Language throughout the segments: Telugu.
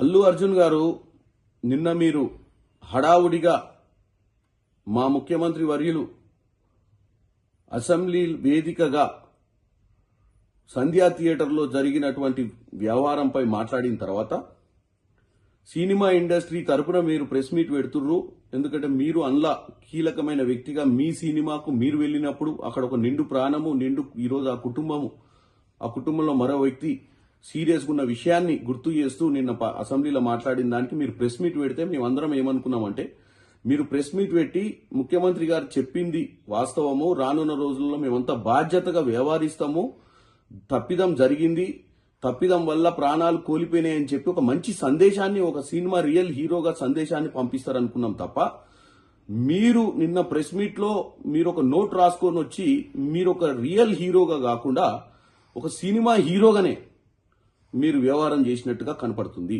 అల్లు అర్జున్ గారు నిన్న మీరు హడావుడిగా మా ముఖ్యమంత్రి వర్యులు అసెంబ్లీ వేదికగా సంధ్యా థియేటర్లో జరిగినటువంటి వ్యవహారంపై మాట్లాడిన తర్వాత సినిమా ఇండస్ట్రీ తరపున మీరు ప్రెస్ మీట్ పెడుతుర్రు. ఎందుకంటే మీరు అందులో కీలకమైన వ్యక్తిగా మీ సినిమాకు మీరు వెళ్ళినప్పుడు అక్కడ ఒక నిండు ప్రాణము ఈరోజు ఆ కుటుంబంలో మరో వ్యక్తి సీరియస్ ఉన్న విషయాన్ని గుర్తు చేస్తూ నిన్న అసెంబ్లీలో మాట్లాడిన దానికి మీరు ప్రెస్ మీట్ పెడితే మేమందరం ఏమనుకున్నామంటే మీరు ప్రెస్ మీట్ పెట్టి ముఖ్యమంత్రి గారు చెప్పింది వాస్తవము, రానున్న రోజుల్లో మేమంతా బాధ్యతగా వ్యవహరిస్తాము, తప్పిదం జరిగింది, తప్పిదం వల్ల ప్రాణాలు కోల్పోయినాయని చెప్పి ఒక మంచి సందేశాన్ని, ఒక సినిమా రియల్ హీరోగా సందేశాన్ని పంపిస్తారనుకున్నాం తప్ప మీరు నిన్న ప్రెస్ మీట్ లో మీరు ఒక నోట్ రాసుకొని వచ్చి మీరు ఒక రియల్ హీరోగా కాకుండా ఒక సినిమా హీరోగానే మీరు వ్యవహారం చేసినట్టుగా కనపడుతుంది.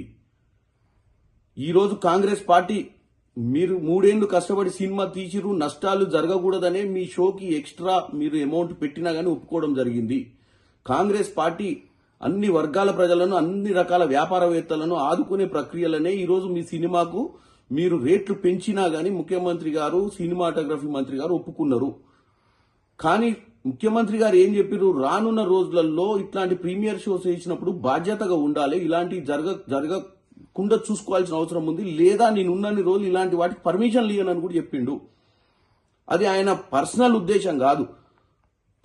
ఈరోజు కాంగ్రెస్ పార్టీ మీరు 3 ఏళ్లు కష్టపడి సినిమా తీసిరు, నష్టాలు జరగకూడదనే మీ షోకి ఎక్స్ట్రా మీరు అమౌంట్ పెట్టినా గానీ ఒప్పుకోవడం జరిగింది. కాంగ్రెస్ పార్టీ అన్ని వర్గాల ప్రజలను, అన్ని రకాల వ్యాపారవేత్తలను ఆదుకునే ప్రక్రియలనే ఈరోజు మీ సినిమాకు మీరు రేట్లు పెంచినా గానీ ముఖ్యమంత్రి గారు, సినిమాటోగ్రఫీ మంత్రి గారు ఒప్పుకున్నారు. కానీ ముఖ్యమంత్రి గారు ఏం చెప్పారు, రానున్న రోజులలో ఇట్లాంటి ప్రీమియర్ షోస్ వేసినప్పుడు బాధ్యతగా ఉండాలి, ఇలాంటివి జరగకుండా చూసుకోవాల్సిన అవసరం ఉంది, లేదా నేనున్నన్ని రోజులు ఇలాంటి వాటికి పర్మిషన్ లేనని కూడా చెప్పిండు. అది ఆయన పర్సనల్ ఉద్దేశం కాదు,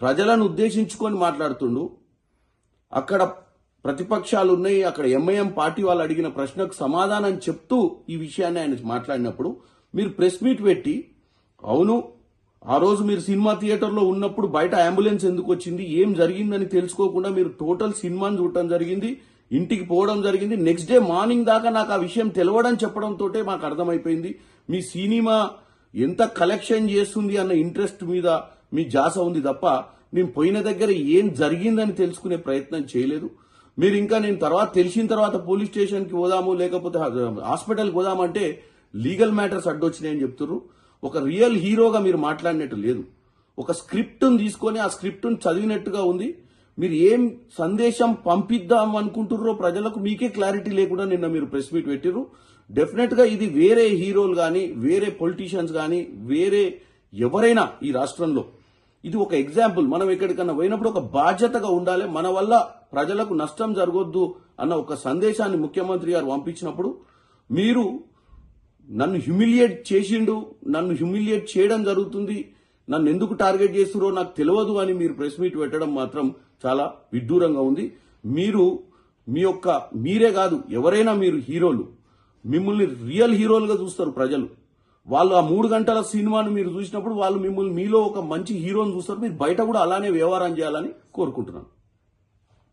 ప్రజలను ఉద్దేశించుకొని మాట్లాడుతుండు. అక్కడ ప్రతిపక్షాలు ఉన్నాయి, అక్కడ ఎంఐఎం పార్టీ వాళ్ళు అడిగిన ప్రశ్నకు సమాధానం చెప్తూ ఈ విషయాన్ని ఆయన మాట్లాడినప్పుడు మీరు ప్రెస్ మీట్ పెట్టి అవును ఆ రోజు మీరు సినిమా థియేటర్లో ఉన్నప్పుడు బయట అంబులెన్స్ ఎందుకు వచ్చింది, ఏం జరిగిందని తెలుసుకోకుండా మీరు టోటల్ సినిమాని చూడటం జరిగింది, ఇంటికి పోవడం జరిగింది. నెక్స్ట్ డే మార్నింగ్ దాకా నాకు ఆ విషయం తెలవడం చెప్పడంతో మాకు అర్థమైపోయింది మీ సినిమా ఎంత కలెక్షన్ చేస్తుంది అన్న ఇంట్రెస్ట్ మీద మీ జాస ఉంది తప్ప నేను పోయిన దగ్గర ఏం జరిగిందని తెలుసుకునే ప్రయత్నం చేయలేదు. మీరు ఇంకా నేను తెలిసిన తర్వాత పోలీస్ స్టేషన్కి పోదాము, లేకపోతే హాస్పిటల్కి పోదామంటే లీగల్ మ్యాటర్స్ అడ్డొచ్చినాయని చెప్తున్నారు. ఒక రియల్ హీరోగా మీరు మాట్లాడినట్టు లేదు. ఒక స్క్రిప్ట్ను తీసుకొని ఆ స్క్రిప్ట్ను చదివినట్టుగా ఉంది. మీరు ఏం సందేశం పంపిద్దాం అనుకుంటుర్రో ప్రజలకు మీకే క్లారిటీ లేకుండా నిన్న మీరు ప్రెస్ మీట్ పెట్టిర్రు. డెఫినెట్ గా ఇది వేరే హీరోలు కానీ, వేరే పొలిటీషియన్స్ కానీ, వేరే ఎవరైనా ఈ రాష్ట్రంలో ఇది ఒక ఎగ్జాంపుల్. మనం ఎక్కడికన్నా పోయినప్పుడు ఒక బాధ్యతగా ఉండాలి, మన వల్ల ప్రజలకు నష్టం జరగొద్దు అన్న ఒక సందేశాన్ని ముఖ్యమంత్రి గారు పంపించినప్పుడు మీరు నన్ను హ్యూమిలియేట్ చేసిండు, నన్ను హ్యూమిలియేట్ చేయడం జరుగుతుంది, నన్ను ఎందుకు టార్గెట్ చేస్తురో నాకు తెలియదు అని మీరు ప్రెస్ మీట్ పెట్టడం మాత్రం చాలా విడ్డూరంగా ఉంది. మీరే కాదు ఎవరైనా మీరు హీరోలు, మిమ్మల్ని రియల్ హీరోలుగా చూస్తారు ప్రజలు. వాళ్ళు ఆ 3 గంటల సినిమాను మీరు చూసినప్పుడు వాళ్ళు మిమ్మల్ని మీలో ఒక మంచి హీరోని చూస్తారు. మీరు బయట కూడా అలానే వ్యవహారం చేయాలని కోరుకుంటున్నాను.